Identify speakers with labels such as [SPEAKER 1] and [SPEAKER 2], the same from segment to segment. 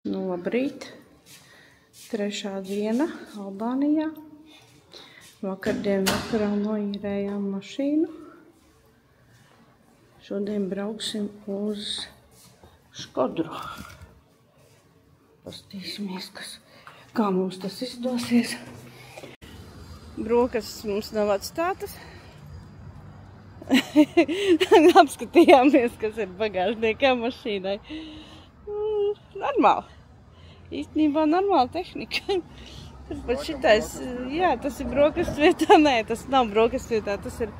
[SPEAKER 1] Nu, labrīt. Trešā diena Albānijā. Vakardien vakarā noīrējām mašīnu. Šodien brauksim uz Škodru. Pastīsimies, kā mums tas izdosies. Brokastis mums nav atstātas. Apskatījāmies, kas ir bagāžniekā mašīnai. Normāli. Īstenībā normāla tehnika. Turpat šitais, jā, tas ir brokastu vietā. Nē, tas nav brokastu vietā, tas ir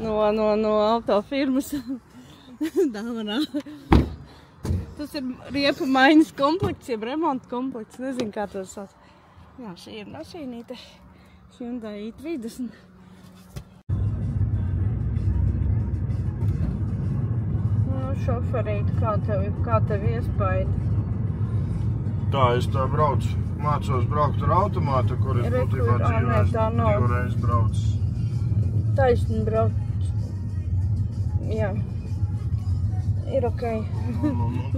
[SPEAKER 1] no autofirmas. Dāvanā. Tas ir riepu maiņas komplekts, jeb remonta komplekts. Nezinu, kā to sauc. Jā, šī ir mašīnīte. Hyundai i30. Nu, šoferīt, kā tev iespaidi?
[SPEAKER 2] Tā, es tā braucu. Mācos braukt ar automātu, kur es būtībā divreiz braucu.
[SPEAKER 1] Taisni brauc. Jā. Ir ok.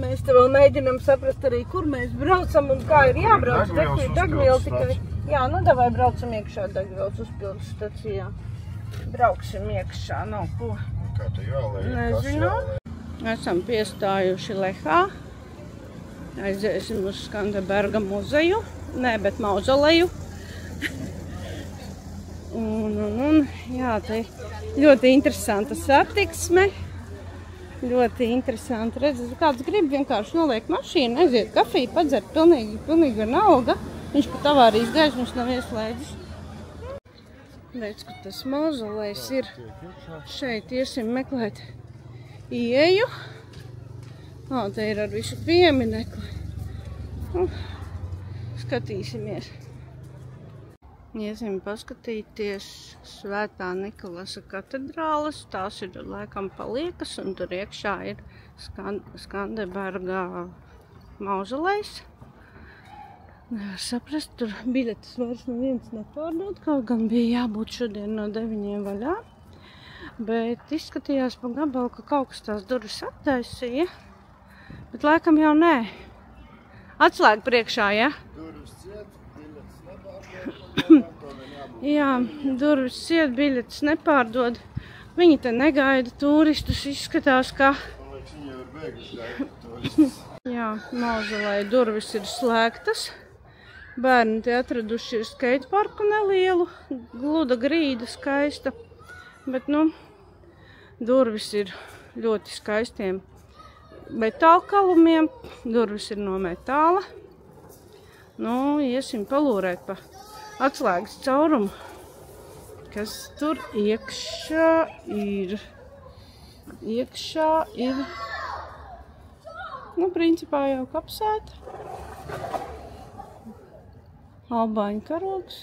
[SPEAKER 1] Mēs te vēl mēģinām saprast arī, kur mēs braucam un kā ir jābrauc. Degviela tikai. Jā, nu davai braucam iekšā degvielas uzpildes stacijā. Brauksim iekšā, nav ko.
[SPEAKER 2] Kā te jālēja?
[SPEAKER 1] Nezinu. Esam piestājuši Lehā. Aiziesim uz Skanderberga muzeju. Nē, bet mauzoleju. Jā, te ļoti interesanta satiksme. Ļoti interesanti redzēt. Kāds grib vienkārši noliek mašīnu, aiziet kafiju, padzert pilnīgi vienalga. Viņš pat avārijas gaismas nav ieslēdzis. Redz, ka tas mauzolejs ir. Šeit iesim meklēt ieeju. Te ir ar visu pieminekli. Skatīsimies. Iesim paskatīties Svētā Nikolasa katedrāles. Tās ir laikam paliekas, un tur iekšā ir Skanderberga mauzolejs. Nevar saprast, tur biļetes vairs neviens nepārdod, kaut gan bija jābūt šodien no 9 vaļā. Bet izskatījās pa gabalu, ka kaut kas tās durvis attaisīja. Bet laikam jau nē. Atslēga priekšā, ja?
[SPEAKER 2] Durvis ciet, biļetes nepārdod.
[SPEAKER 1] Jā, durvis ciet, biļetes nepārdod. Viņi te negaida turistus, izskatās, ka...
[SPEAKER 2] Man liekas, viņi jau ir beiguši gaidīt turistus.
[SPEAKER 1] Jā, mauzoleja durvis ir slēgtas. Bērni te atraduši ir skateparku nelielu, gluda grīda skaista. Bet, durvis ir ļoti skaistiem metāla kalumiem. Durvis ir no metāla. Iesim palūrēt pa atslēgas caurumu, kas tur iekšā ir. Iekšā ir, principā jau kapsēta. Albāņu karogs.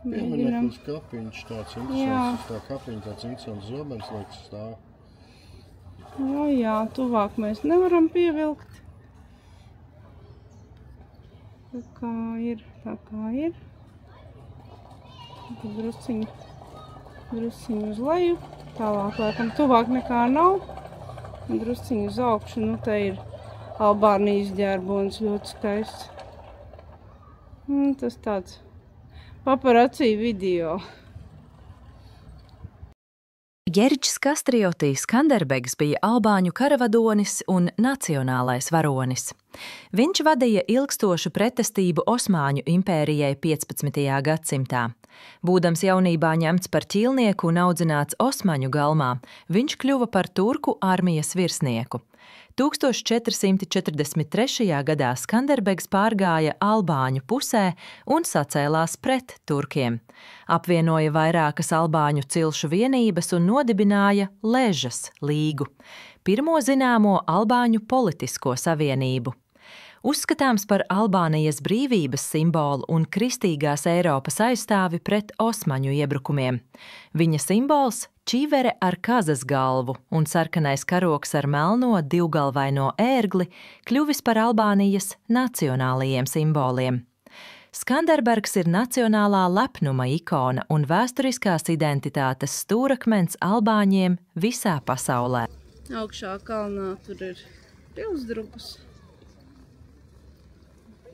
[SPEAKER 2] Piemineklis kapiņš tāds interesants. Tā kapiņa tāds interesants zobens liekas stāv.
[SPEAKER 1] Jā, tuvāk mēs nevaram pievilkt. Tā kā ir. Drusciņu uz leju. Tālāk, laikam, tuvāk nekā nav. Drusciņu uz augšu, te ir Albānijas ģērbonis ļoti skaists. Tas tāds paparacī video.
[SPEAKER 3] Ģeričs Kastriotīs Skanderbegs bija albāņu karavadonis un nacionālais varonis. Viņš vadīja ilgstošu pretestību Osmaņu impērijai 15. gadsimtā. Būdams jaunībā ņemts par ķīlnieku un audzināts Osmaņu galmā, viņš kļuva par turku armijas virsnieku. 1443. gadā Skanderbegs pārgāja albāņu pusē un sacēlās pret turkiem. Apvienoja vairākas albāņu cilšu vienības un nodibināja Ležas līgu, pirmo zināmo albāņu politisko savienību. Uzskatāms par Albānijas brīvības simbolu un kristīgās Eiropas aizstāvi pret Osmaņu iebrukumiem. Viņa simbols – čīvere ar kazas galvu un sarkanais karogs ar melno divgalvaino ērgli kļuvis par Albānijas nacionālajiem simboliem. Skanderbergs ir nacionālā lepnuma ikona un vēsturiskās identitātes stūrakmens albāņiem visā pasaulē.
[SPEAKER 1] Augšā kalnā tur ir pilsdrupas.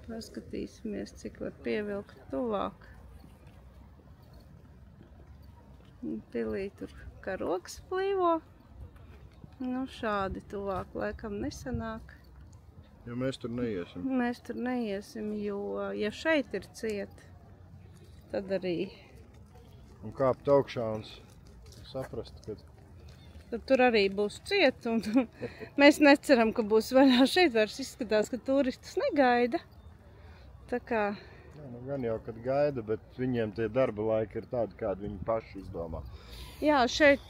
[SPEAKER 1] Paskatīsimies, cik var pievilkt tuvāk. Pilī tur karogs plīvo. Nu, šādi tuvāk laikam nesanāk.
[SPEAKER 2] Jo mēs tur neiesim.
[SPEAKER 1] Mēs tur neiesim, jo, ja šeit ir ciet, tad arī...
[SPEAKER 2] Un kāpt augšā un saprast, ka...
[SPEAKER 1] Tad tur arī būs ciet, un mēs neceram, ka būs vaļā. Šeit vairs izskatās, ka turistus negaida. Tā kā...
[SPEAKER 2] Jā, nu gan jau, kad gaida, bet viņiem tie darba laiki ir tādi, kādi viņi paši izdomā.
[SPEAKER 1] Jā, šeit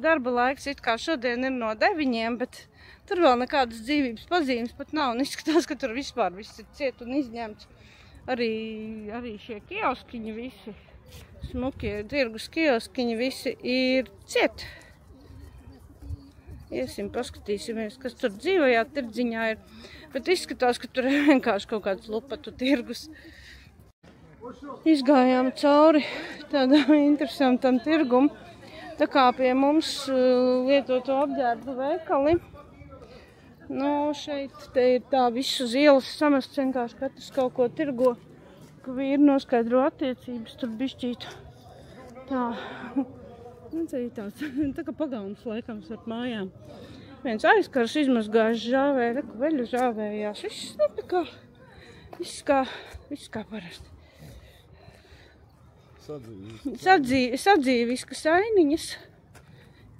[SPEAKER 1] darba laiks it kā šodien ir no 9, bet tur vēl nekādas dzīvības pazīmes pat nav. Un izskatās, ka tur vispār viss ir ciet un izņemts. Arī šie kioskiņi visi, smukie tirgus kioskiņi visi ir ciet. Iesim, paskatīsimies, kas tur dzīvajā tirdziņā ir. Bet izskatās, ka tur ir vienkārši kaut kāds lupatu tirgus. Izgājām cauri tādam interesantam tirgum. Tā kā pie mums lietoto apģērbu veikali. Nu, šeit te ir tā visu uz ielas samests, vienkārši katrs kaut ko tirgo. Ka vīri noskaidro attiecības, tur bišķīt tā. Nu, tā kā pagaunas laikams ar mājām. Viens aizkars izmazgājis žāvēja, reku veļu žāvējās. Viss, nu, tā kā, viss kā parasti. Sadzīviskas ainiņas.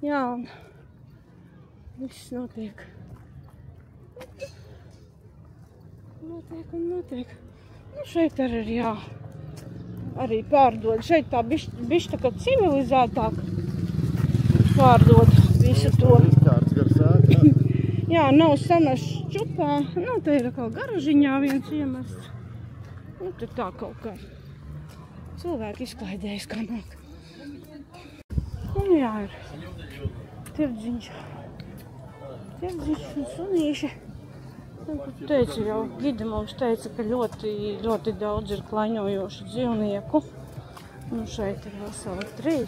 [SPEAKER 1] Jā, un viss notiek. Notiek. Nu, šeit arī ir, jā. Arī pārdod. Šeit tā bišķi tā kā civilizētāk pārdod visu to. Jā, nav samests čupā. Nu, te ir kā garažiņā viens iemests. Nu, te tā kaut kā cilvēki izklaidējas, kā nāk. Un jā, ir tirdziņš un sunīši. Teicu jau, gidi mums teica, ka ļoti daudz ir klaņojošu dzīvnieku. Nu, šeit ir veseli 3.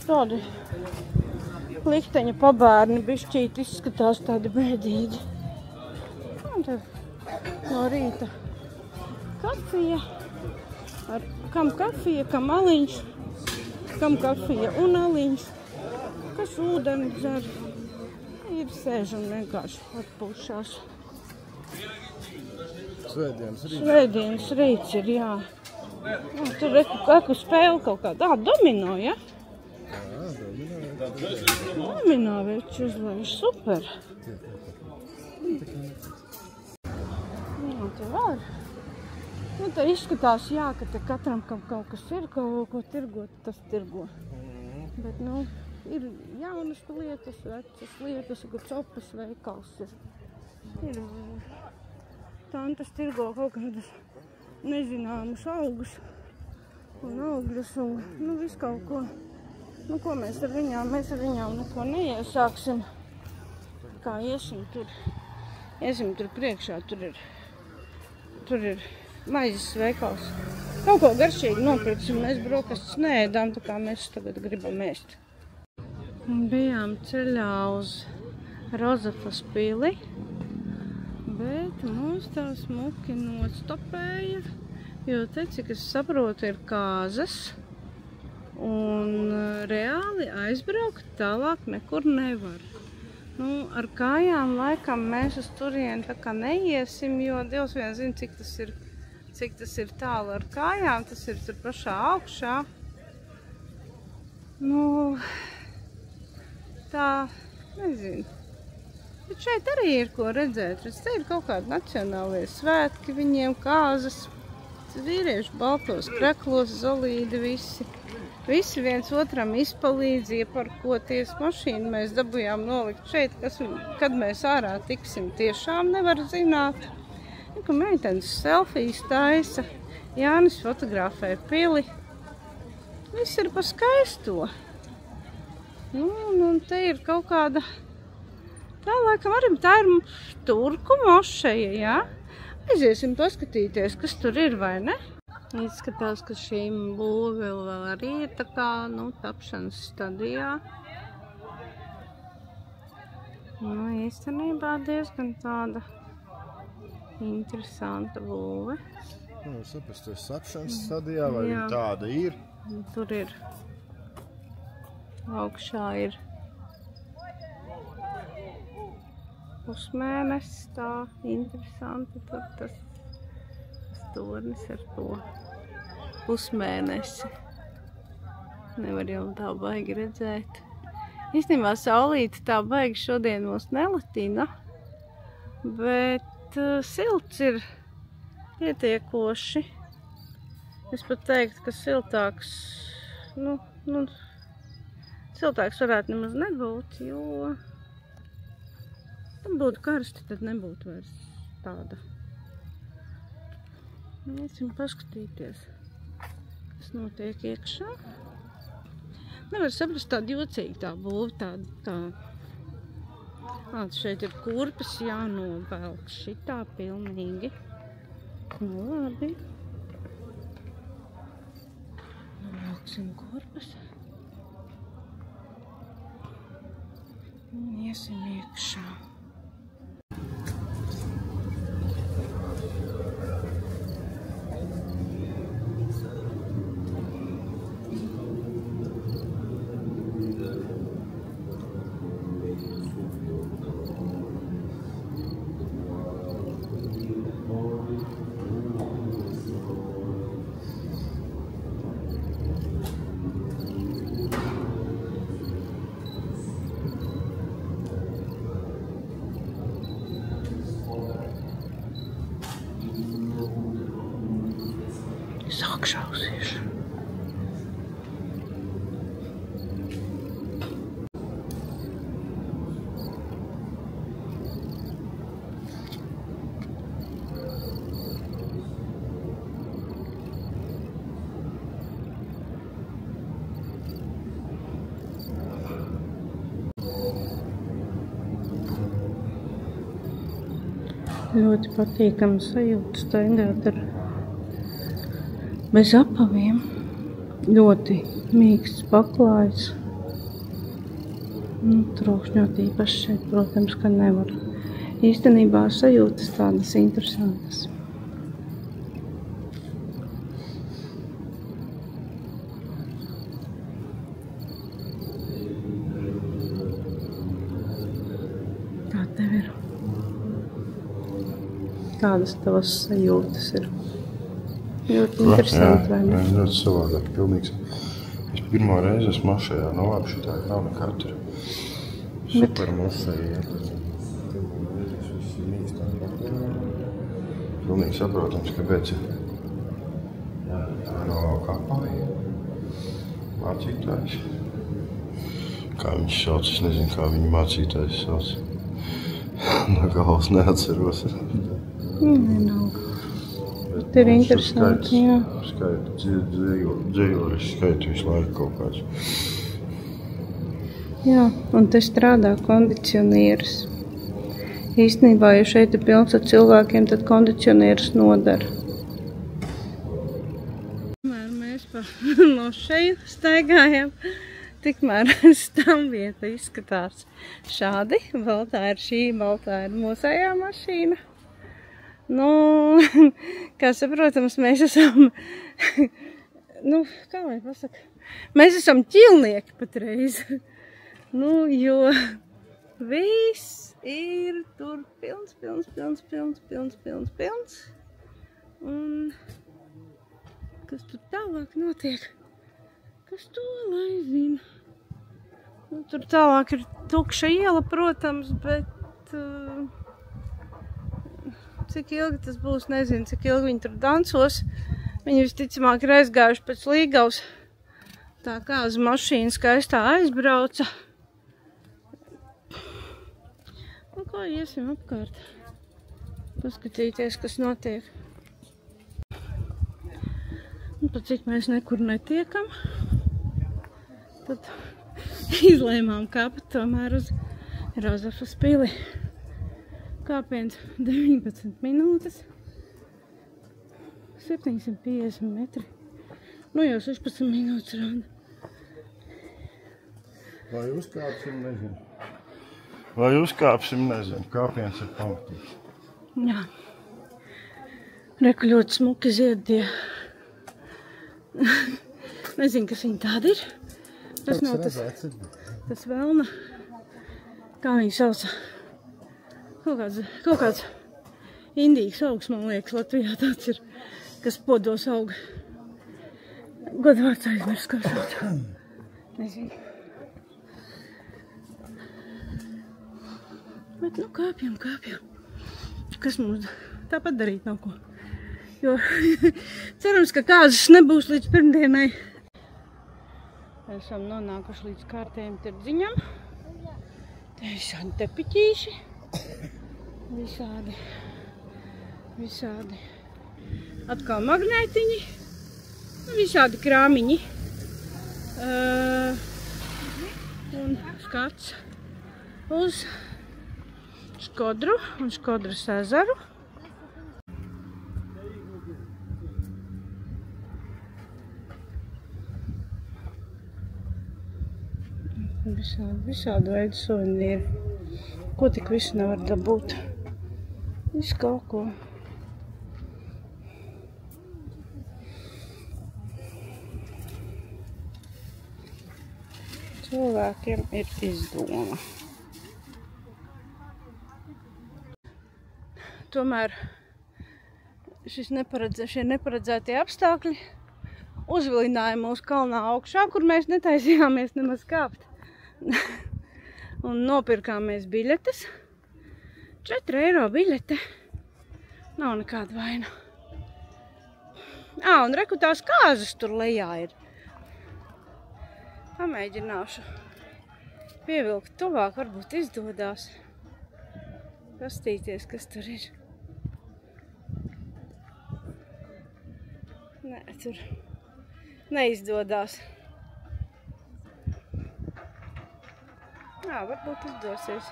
[SPEAKER 1] Tādi likteņa pabērni bišķīt izskatās tādi bēdīgi. Un tad no rīta kafija. Kam kafija, kam aliņš, kam kafija un aliņš, kas ūdeni dzer. Ir sēž un vienkārši atpūšās. Svētdienas rīts ir, jā. Nu, tur ir kādu spēli kaut kāda. Domino, ja? Domino veči uzlaiž, super. Jā, te var. Nu, te izskatās, jā, ka te katram kaut kas ir, ko tirgot, tas tirgo. Bet, nu, ir jaunas lietas, vecas lietas, kur copas veikals ir. Ir tantas tirgo kaut kādas nezināmas augus un augļus un, nu, visu kaut ko. Nu, ko mēs ar viņām neko neiesāksim. Kā iesim tur priekšā, tur ir maizes veikals. Kaut ko garšīgi nopirksim, mēs brokastus neēdām, tā kā mēs tagad gribam ēst. Bijām ceļā uz Rozafas pili, bet mūs tā smuki nostopēja, jo te, cik es saprotu, ir kāzas, un reāli aizbraukt tālāk nekur nevar. Nu, ar kājām laikam mēs uz turieni tā kā neiesim, jo Dievs vien zina, cik tas ir tālu ar kājām, tas ir tur pašā augšā. Nu, tā, nezinu. Bet šeit arī ir ko redzēt. Te ir kaut kādi nacionālie svētki, viņiem kāzas. Vīrieši baltos kreklos, zolīdi visi. Visi viens otram izpalīdz, ieparkoties. Mašīnu mēs dabujām nolikt šeit, kad mēs ārā tiksim, tiešām nevar zināt. Ka meitenes selfijas taisa, Jānis fotografē pili. Viss ir pa skaisto. Nu, un te ir kaut kāda, tā laikam arī tā ir turku mošeja, jā? Aiziesim paskatīties, kas tur ir, vai ne? Izskatās, ka šīm būve vēl arī ir tā kā, nu, tapšanas stadijā. Nu, īstenībā diezgan tāda interesanta būve.
[SPEAKER 2] Nu, saprast, tas sapšanas stadijā, vai viņa tāda ir?
[SPEAKER 1] Tur ir, augšā ir pusmēnesis, tā interesanti. Tur tas tornis ar to pusmēnesi. Nevar jau tā baigi redzēt. Īstenībā saulīte tā baigi šodien mūs nelatina, bet silts ir pietiekoši. Es pat teiktu, ka siltāks, siltāks varētu nemaz nebūt, jo tam būtu karsti, tad nebūtu vairs tāda. Iesim paskatīties, kas notiek iekšā. Nevar saprast, tāda jocīga tā būva, tāda. Šeit ir kurpes jānovelk šitā pilnīgi. Nu, labi. Novelksim kurpes. Un iesim iekšā. Sakšausies. Ļoti patīkama sajūta staigāt ar bez apaviem. Ļoti mīksts paklājs. Trokšņot īpaši šeit, protams, ka nevar. Īstenībā sajūtas tādas interesantas. Tā tev ir. Tādas tavas sajūtas ir. Ļoti interesanti, vai ne?
[SPEAKER 2] Jā, ļoti savādāk, pilnīgs. Es pirmo reizi esmu mašajā, labi, šitā nav nekatra. Super mašajā. Pirmo reizi es visi mīkstāk. Pilnīgi saprotams, kāpēc tā nav kapāja. Mācītājs. Kā viņš sauc, es nezinu, kā viņa mācītājs sauc. No galvas neatceros.
[SPEAKER 1] Nav. Tā ir interesanti, jā.
[SPEAKER 2] Dzējoris skaita visu laiku kaut kāds.
[SPEAKER 1] Jā, un te strādā kondicionieris. Īstenībā, ja šeit ir pilns ar cilvēkiem, tad kondicionieris nodara. Kamēr mēs pa Lošeju staigājam, tikmēr stāvvieta izskatās šādi. Vēl tā ir šī, vēl tā ir mūsējā mašīna. Nu, kā saprotams, mēs esam, kā lai pasaka, mēs esam ķilnieki patreiz. Jo viss ir tur pilns. Un kas tur tālāk notiek? Kas to lai zina? Tur tālāk ir tukša iela, protams, bet cik ilgi tas būs, nezinu, cik ilgi viņi tur dansos. Viņi visticamāk ir aizgājuši pēc Līgavas. Tā kā uz mašīnu skaistā aizbrauca. Un kā iesim apkārt? Paskatīties, kas notiek. Un pat cik mēs nekur netiekam, tad izlēmām kāpt tomēr uz Rozafas pili. Kāpiens 19 minūtes, 750 metri. Nu jau 16 minūtes rāda.
[SPEAKER 2] Vai uzkāpsim, nezinu. Vai uzkāpsim, nezinu, kāpiens ir pamatīgs.
[SPEAKER 1] Jā. Reku ļoti smuki ziedi. Nezinu, kas viņi tādi ir. Tas nav tas velna. Kā viņi sauca? Kaut kāds indīgs augs, man liekas, Latvijā tāds ir, kas podos auga. Godvārds aizmirs, kā sauc. Nezinu. Bet, nu, kāpjam. Kas mums tāpat darīt nav ko. Jo cerams, ka kāzas nebūs līdz pirmdienai. Esam nonākuši līdz kārtējiem tirdziņam. Te visādi tepiķīši. Visādi. Atkal magnētiņi. Visādi krāmiņi. Un skats uz Škodru un Škodras ezeru. Visādi veidu suvenīri. Ko tik visu nevar dabūt? Visu kaut ko. Cilvēkiem ir izdoma. Tomēr šie neparedzētie apstākļi uzvilināja mūs kalnā augšā, kur mēs netaisījāmies nemaz kāpt. Un nopirkāmies biļetes. 4 eiro biļete. Nav nekāda vaina. Un reku tās kāzas tur lejā ir. Pamēģināšu pievilkt tuvāk, varbūt izdodās. Pastīties, kas tur ir. Nē, tur neizdodās. Varbūt izdosies.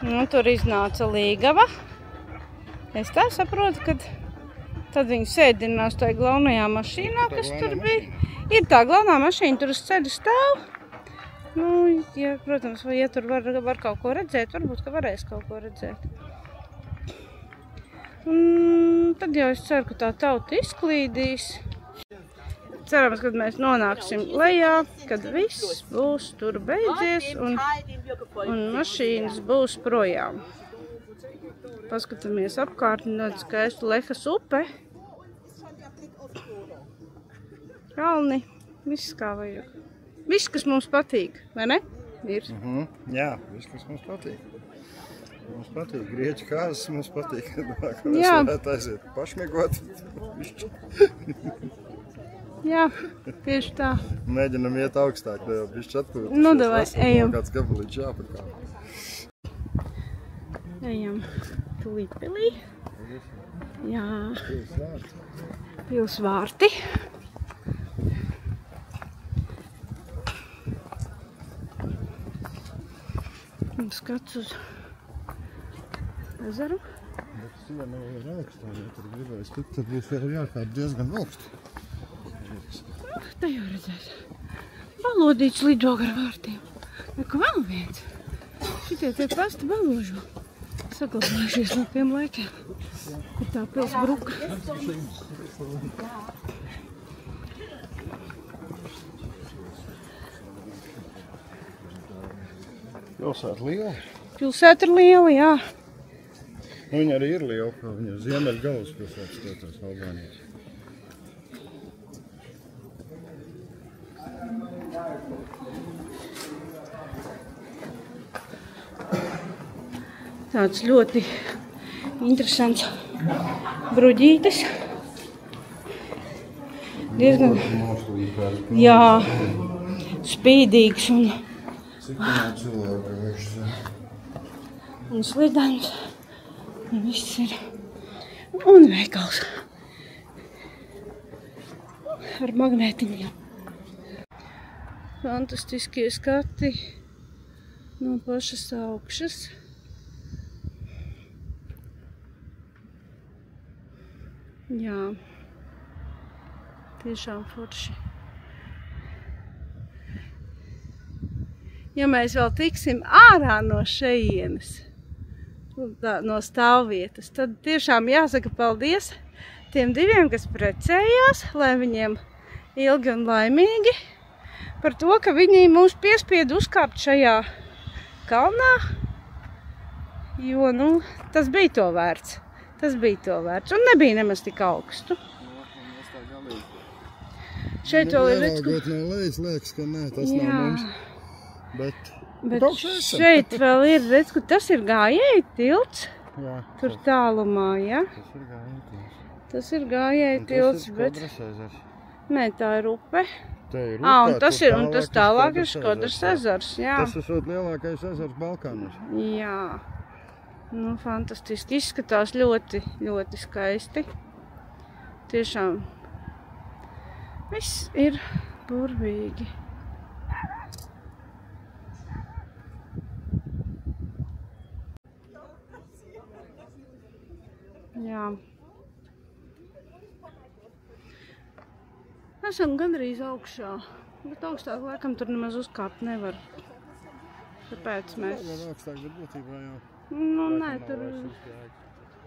[SPEAKER 1] Nu, tur iznāca līgava. Es tā saprotu, ka tad viņi sēdinās tajā galvenajā mašīnā, kas tur bija. Ir tā galvenā mašīna, tur uz ceļa stāv. Nu, ja, protams, ja tur var kaut ko redzēt, varbūt, ka varēs kaut ko redzēt. Un tad jau es ceru, ka tā tauta izklīdīs. Cerams, kad mēs nonāksim lejā, kad viss būs tur beidzies un mašīnas būs projām. Paskatāmies apkārt, ļoti skaistu Lehas upe. Kalni, viss kā vajag. Viss, kas mums patīk, vai ne? Ir.
[SPEAKER 2] Jā, viss, kas mums patīk. Mums patīk grieķu kāzas, mums patīk, ka mēs varētu aiziet pašmiegot.
[SPEAKER 1] Jā, tieši tā.
[SPEAKER 2] Mēģinam iet augstāk, lai jau bišķi atpūtas.
[SPEAKER 1] Nu, davai, ejam.
[SPEAKER 2] Kāds gabalīts jāpakā.
[SPEAKER 1] Ejam tūlīt pilī. Jā. Pilsvārti. Un skats uz ezeru.
[SPEAKER 2] Bet siena vēl ir augstā, ja tur gribēs tikt, tad būs vēl jākāp diezgan augstu.
[SPEAKER 1] Tā jau redzēs. Balodīts lido gar vārtiem. Neko vēl viens. Šitie tie pasti baložu. Saglabājušies no tiem laikiem, kur tā pils bruka.
[SPEAKER 2] Pilsēta liela?
[SPEAKER 1] Pilsēta ir liela, jā.
[SPEAKER 2] Nu, viņa arī ir liela, ka viņa ir ziemeļu galvaspilsētas tautas Albānijas.
[SPEAKER 1] Tāds ļoti interesants bruģītis. Diezgan, jā, spīdīgs un slidens. Un viss ir. Un veikals. Ar magnētiņiem. Fantastiskie skati no pašas augšas. Jā, Tiešām forši. Ja mēs vēl tiksim ārā no šejienes, no stāvvietas, tad tiešām jāsaka paldies tiem diviem, kas precējās, lai viņiem ilgi un laimīgi, par to, ka viņi mūs piespieda uzkāpt šajā kalnā, jo, tas bija to vērts. Tas bija to vērts, un nebija nemaz tik augstu. Šeit vēl ir redz,
[SPEAKER 2] no lejas liekas, ka nē, tas nav mums. Bet
[SPEAKER 1] šeit vēl ir, redz, ka tas ir gājēju tilts.
[SPEAKER 2] Jā.
[SPEAKER 1] Tur tālumā, ja?
[SPEAKER 2] Tas ir gājēju tilts.
[SPEAKER 1] Tas ir gājēju tilts, bet...
[SPEAKER 2] Tas ir Škodras ezers.
[SPEAKER 1] Nē, tā ir upe.
[SPEAKER 2] Te ir upe,
[SPEAKER 1] un tas tālāk ir Škodras ezers, jā.
[SPEAKER 2] Tas ir lielākais ezers Balkānos.
[SPEAKER 1] Jā. Fantastiski. Izskatās ļoti, ļoti skaisti. Tiešām viss ir burvīgi. Jā. Esam gandrīz augšā, bet augstāk laikam tur nemaz uzkāpt nevar. Tāpēc mēs...
[SPEAKER 2] Augstāk, bet būtībā jau.
[SPEAKER 1] Nē,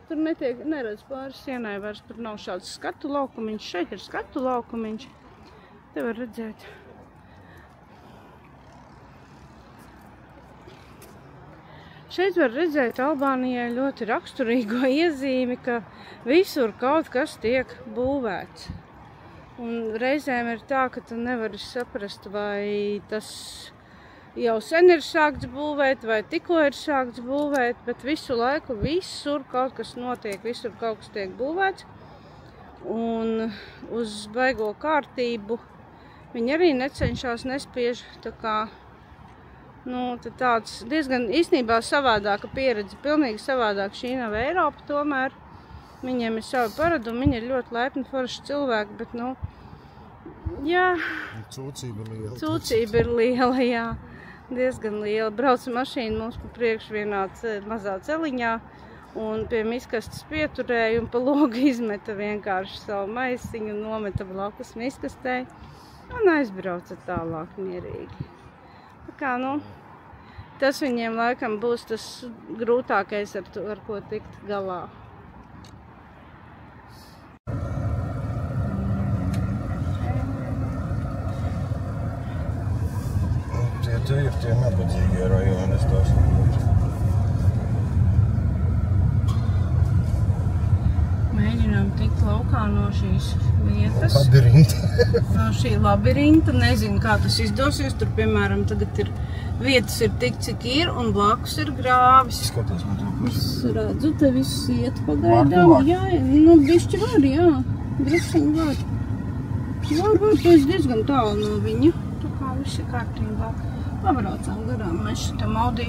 [SPEAKER 1] tur neredz pāri sienai vairs, tur nav šāds skatu laukumiņš. Šeit ir skatu laukumiņš. Te var redzēt. Šeit var redzēt Albānijai ļoti raksturīgo iezīmi, ka visur kaut kas tiek būvēts. Un reizēm ir tā, ka tu nevari saprast, vai tas jau sen ir sākts būvēt, vai tikko ir sākts būvēt, bet visu laiku visur kaut kas notiek, visur kaut kas tiek būvēts. Un uz baigo kārtību viņi arī necenšas, nespiež, tā kā, tāds diezgan īstenībā savādāka pieredze, pilnīgi savādāk šī nav Eiropa tomēr. Viņiem ir savi paradumi, viņi ir ļoti laipni forši cilvēki, bet, jā. Cūcība ir liela, jā. Diezgan liela. Brauca mašīna mums pa priekšu vienā mazā celiņā un pie miskastes pieturēja un pa logu izmeta vienkārši savu maisiņu, nometa blakus miskastei un aizbrauca tālāk mierīgi. Tā kā, tas viņiem laikam būs tas grūtākais, ar ko tikt galā.
[SPEAKER 2] Tie ir tie nabadzīgie rajoni, es tā saprotu.
[SPEAKER 1] Mēģinām tikt laukā no šīs vietas.
[SPEAKER 2] Labirinta.
[SPEAKER 1] No šī labirinta. Nezinu, kā tas izdosies. Tur, piemēram, tagad vietas ir tik, cik ir, un blakus ir grāvis.
[SPEAKER 2] Skaties, man to pusi.
[SPEAKER 1] Es redzu, te viss iet pagaidām. Jā, bišķi var, jā. Drusciņi var. Var, es diezgan tālu no viņa. Tā kā viss ir kārtībā. Pabraucām garām, mēs šitam Audi